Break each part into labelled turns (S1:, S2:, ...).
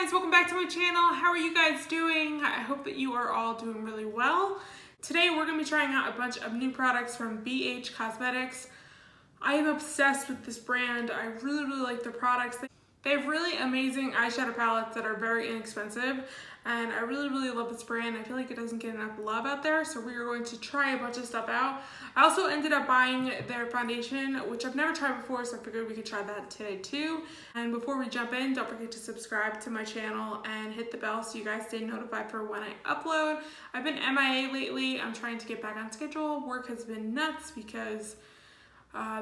S1: guys, welcome back to my channel. How are you guys doing? I hope that you are all doing really well. Today we're going to be trying out a bunch of new products from BH Cosmetics. I am obsessed with this brand. I really like their products. They have really amazing eyeshadow palettes that are very inexpensive, and I really love this brand. I feel like it doesn't get enough love out there, so we are going to try a bunch of stuff out. I also ended up buying their foundation, which I've never tried before, so I figured we could try that today too. And before we jump in, don't forget to subscribe to my channel and hit the bell so you guys stay notified for when I upload. I've been MIA lately. I'm trying to get back on schedule. Work has been nuts because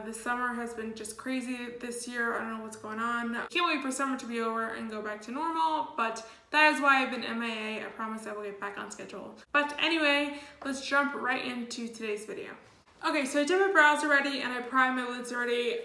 S1: this summer has been just crazy this year. I don't know what's going on. Can't wait for summer to be over and go back to normal, but that is why I've been MIA. I promise I will get back on schedule. But anyway, let's jump right into today's video. Okay, so I did my brows already and I primed my lids already.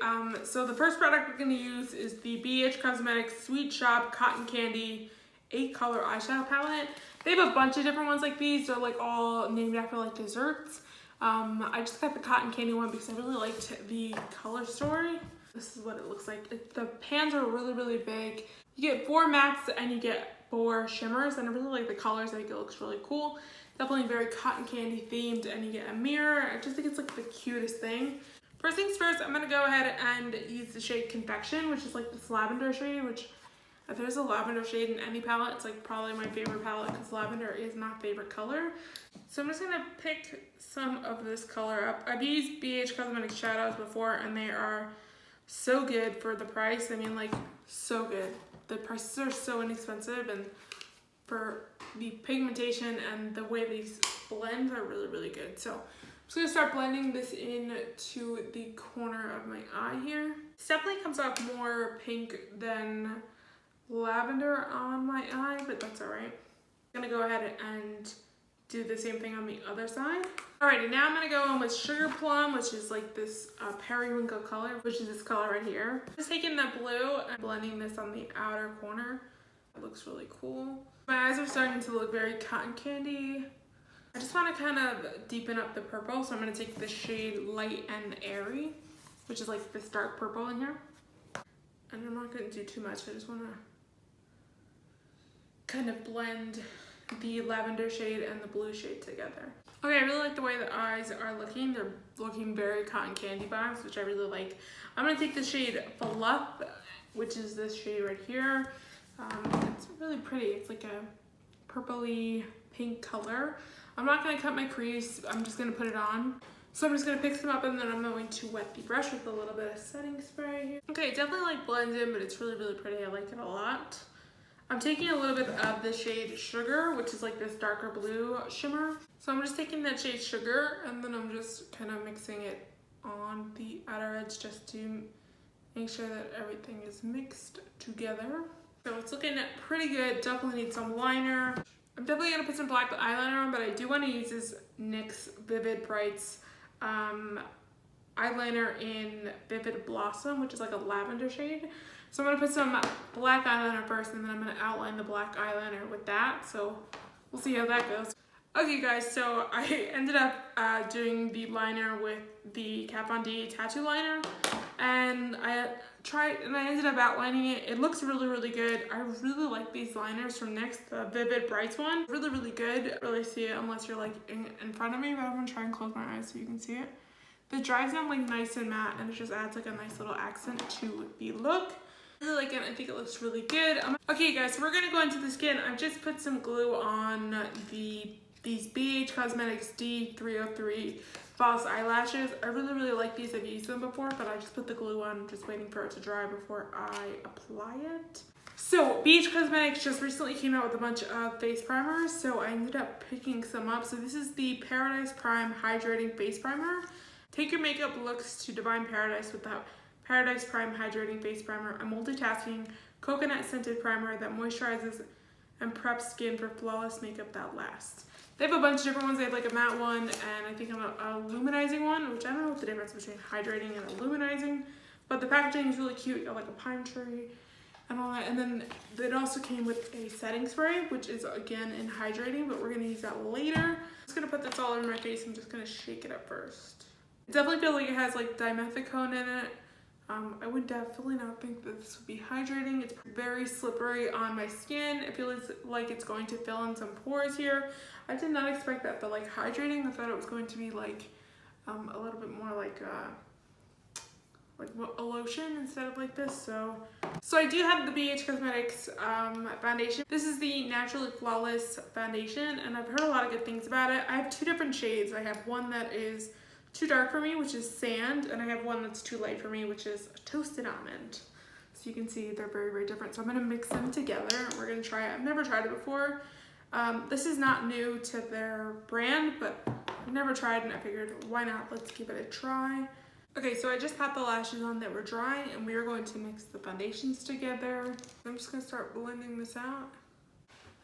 S1: So the first product we're gonna use is the BH Cosmetics Sweet Shop Cotton Candy 8-color eyeshadow palette. They have a bunch of different ones like these. They're like all named after like desserts. I just got the cotton candy one because I really liked the color story. This is what it looks like. The pans are really big. You get 4 mattes and you get 4 shimmers, and I really like the colors. I think it looks really cool. Definitely very cotton candy themed, and you get a mirror. I just think it's like the cutest thing. First things first, I'm gonna go ahead and use the shade Confection, which is like this lavender shade, which if there's a lavender shade in any palette, it's like probably my favorite palette because lavender is my favorite color. So I'm just gonna pick some of this color up. I've used BH Cosmetics shadows before and they are so good for the price. I mean, like, so good. The prices are so inexpensive, and for the pigmentation and the way these blend are really good. So I'm just gonna start blending this into the corner of my eye here. This definitely comes off more pink than lavender on my eye, but that's all right. I'm gonna go ahead and do the same thing on the other side. Alrighty, now I'm gonna go in with Sugar Plum, which is like this periwinkle color, which is this color right here. Just taking the blue and blending this on the outer corner. It looks really cool. My eyes are starting to look very cotton candy. I just want to kind of deepen up the purple, so I'm gonna take the shade Light and Airy, which is like this dark purple in here. And I'm not gonna do too much. I just wanna kind of blend the lavender shade and the blue shade together. Okay, I really like the way the eyes are looking. They're looking very cotton candy vibes, which I really like. I'm gonna take the shade Fluff, which is this shade right here. It's really pretty. It's like a purpley pink color. I'm not gonna cut my crease. I'm just gonna put it on. So I'm just gonna pick some up and then I'm going to wet the brush with a little bit of setting spray here. Okay, it definitely like blends in, but it's really pretty. I like it a lot. I'm taking a little bit of the shade Sugar, which is like this darker blue shimmer. So I'm just taking that shade Sugar and then I'm just kind of mixing it on the outer edge just to make sure that everything is mixed together. So it's looking pretty good. Definitely need some liner. I'm definitely gonna put some black eyeliner on, but I do want to use this NYX Vivid Brights eyeliner in Vivid Blossom, which is like a lavender shade. So I'm gonna put some black eyeliner first, and then I'm gonna outline the black eyeliner with that. So we'll see how that goes. Okay guys, so I ended up doing the liner with the Kat Von D tattoo liner, and I ended up outlining it. It looks really good. I really like these liners from NYX, the Vivid Brights one. Really good. Can't really see it unless you're like in front of me, but I'm gonna try and close my eyes so you can see it. It dries down like nice and matte, and it just adds like a nice little accent to the look. I really like it. I think it looks really good. Okay guys, so we're gonna go into the skin. I've just put some glue on these BH Cosmetics D303 false eyelashes. I really like these. I've used them before, but I just put the glue on, just waiting for it to dry before I apply it. So BH Cosmetics just recently came out with a bunch of face primers, so I ended up picking some up. So this is the Paradise Prime Hydrating Face Primer. Take your makeup looks to divine paradise with the Paradise Prime Hydrating Face Primer, a multitasking coconut scented primer that moisturizes and preps skin for flawless makeup that lasts. They have a bunch of different ones. They have like a matte one and I think a luminizing one, which I don't know what the difference between hydrating and luminizing, but the packaging is really cute. You got like a pine tree and all that. And then it also came with a setting spray, which is again in hydrating, but we're gonna use that later. I'm just gonna put this all over my face. I'm just gonna shake it up first. It definitely feels like it has like dimethicone in it. I would definitely not think that this would be hydrating. It's very slippery on my skin. It feels like it's going to fill in some pores here. I did not expect that, but like hydrating, I thought it was going to be like a little bit more like a lotion instead of like this. So I do have the BH Cosmetics foundation. This is the Naturally Flawless foundation, and I've heard a lot of good things about it. I have two different shades. I have one that is too dark for me, which is sand, and I have one that's too light for me, which is toasted almond. So you can see they're very, very different. So I'm gonna mix them together and we're gonna try it. I've never tried it before. This is not new to their brand, but I've never tried, and I figured why not, let's give it a try. Okay, so I just had the lashes on that were drying, and we are going to mix the foundations together. I'm just gonna start blending this out.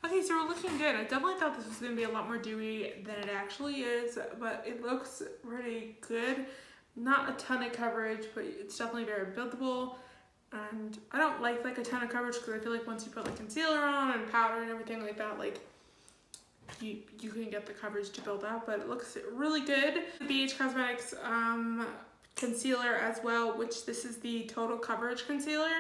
S1: Okay, so we're looking good. I definitely thought this was gonna be a lot more dewy than it actually is, but it looks pretty good. Not a ton of coverage, but it's definitely very buildable. And I don't like a ton of coverage because I feel like once you put like concealer on and powder and everything like that, like you can get the coverage to build up, but it looks really good. The BH Cosmetics concealer as well, which this is the Total Coverage Concealer.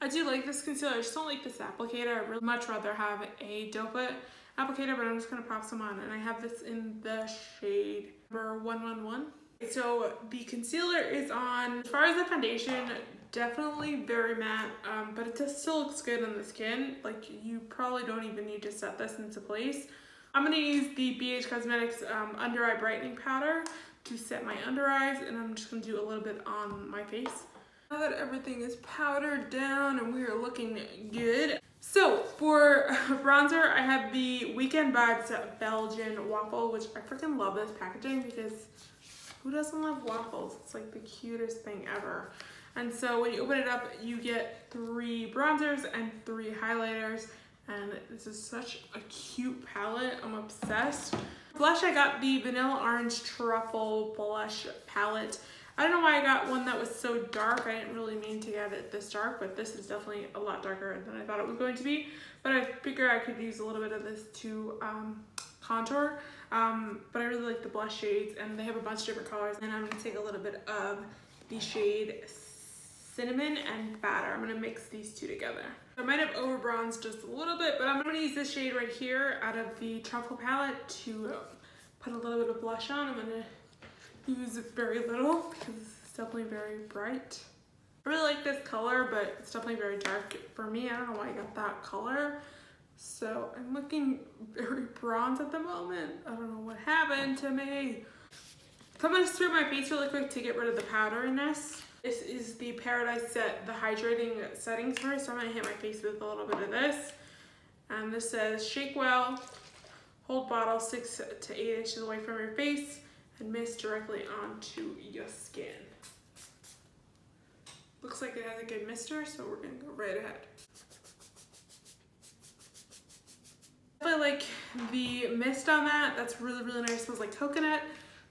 S1: I do like this concealer, I just don't like this applicator. I'd really much rather have a doe foot applicator, but I'm just gonna pop some on, and I have this in the shade number 111. So the concealer is on. As far as the foundation, definitely very matte, but it just still looks good on the skin. Like you probably don't even need to set this into place. I'm gonna use the BH Cosmetics under eye brightening powder to set my under eyes, and I'm just gonna do a little bit on my face. Now that everything is powdered down and we are looking good. So for bronzer, I have the Weekend Vibes Belgian waffle, which I freaking love this packaging because who doesn't love waffles? It's like the cutest thing ever. And so when you open it up, you get 3 bronzers and 3 highlighters. And this is such a cute palette. I'm obsessed. Blush, I got the Vanilla Orange Truffle Blush palette. I don't know why I got one that was so dark. I didn't really mean to get it this dark, but this is definitely a lot darker than I thought it was going to be. But I figured I could use a little bit of this to contour. But I really like the blush shades, and they have a bunch of different colors. And I'm gonna take a little bit of the shade Cinnamon and Batter. I'm gonna mix these two together. I might have over bronzed just a little bit, but I'm gonna use this shade right here out of the Truffle palette to put a little bit of blush on. I'm gonna use very little because it's definitely very bright. I really like this color, but it's definitely very dark for me. I don't know why I got that color. So I'm looking very bronze at the moment. I don't know what happened to me. So I'm gonna spray my face really quick to get rid of the powderiness. This is the Paradise Set, the hydrating setting spray. So I'm gonna hit my face with a little bit of this. And this says, shake well, hold bottle 6 to 8 inches away from your face, and mist directly onto your skin. Looks like it has a good mister, so we're gonna go right ahead. I like the mist on that. That's really, really nice. It smells like coconut. I'm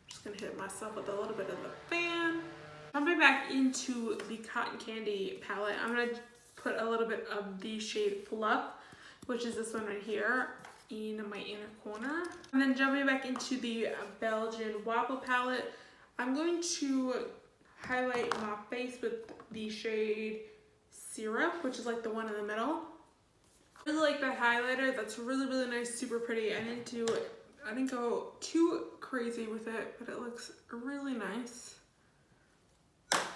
S1: just gonna hit myself with a little bit of the fan. Jumping back into the Cotton Candy palette, I'm gonna put a little bit of the shade Fluff, which is this one right here, in my inner corner. And then jumping back into the Belgian Waffle palette, I'm going to highlight my face with the shade Syrup, which is like the one in the middle. I really like that highlighter. That's really, really nice, super pretty. I didn't go too crazy with it, but it looks really nice.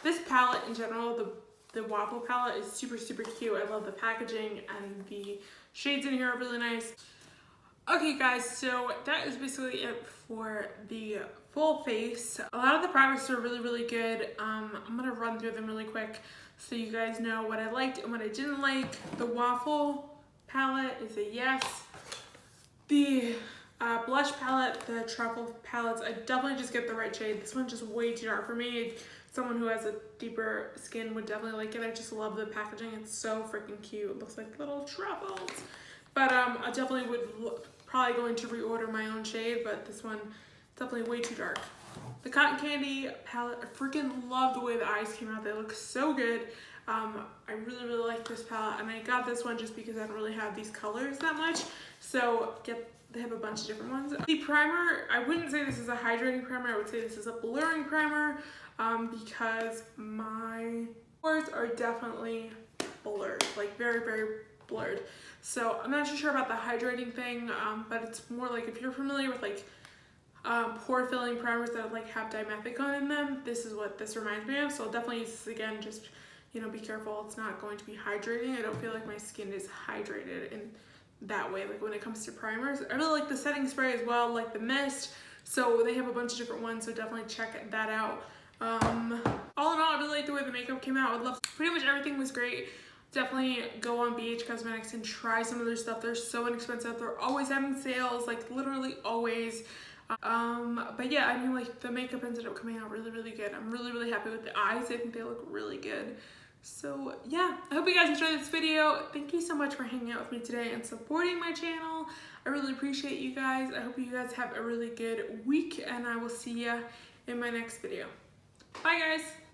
S1: This palette in general, the Waffle palette, is super, super cute. I love the packaging, and the shades in here are really nice. Okay guys, so that is basically it for the full face. A lot of the products are really, really good. I'm gonna run through them really quick so you guys know what I liked and what I didn't like. The Waffle palette is a yes. The blush palette, the Truffle palettes, I definitely just get the right shade. This one's just way too dark for me. Someone who has a deeper skin would definitely like it. I just love the packaging. It's so freaking cute. It looks like little truffles. But I definitely would probably going to reorder my own shade, but this one definitely way too dark. The Cotton Candy palette, I freaking love the way the eyes came out. They look so good. I really like this palette, and I got this one just because I don't really have these colors that much. So they have a bunch of different ones. The primer, I wouldn't say this is a hydrating primer. I would say this is a blurring primer because my pores are definitely blurred, like very blurred. So I'm not too sure about the hydrating thing, but it's more like if you're familiar with like pore filling primers that like have dimethicone in them, this is what this reminds me of. So I'll definitely use this again. Just, you know, be careful. It's not going to be hydrating. I don't feel like my skin is hydrated in that way, like when it comes to primers. I really like the setting spray as well, like the mist. So they have a bunch of different ones, so definitely check that out. All in all, I really like the way the makeup came out. I would love, pretty much everything was great. Definitely go on BH Cosmetics and try some of their stuff. They're so inexpensive. They're always having sales, like literally always. But yeah, I mean, like the makeup ended up coming out really good. I'm really happy with the eyes. I think they look really good. So yeah, I hope you guys enjoyed this video. Thank you so much for hanging out with me today and supporting my channel. I really appreciate you guys. I hope you guys have a really good week, and I will see ya in my next video. Bye guys.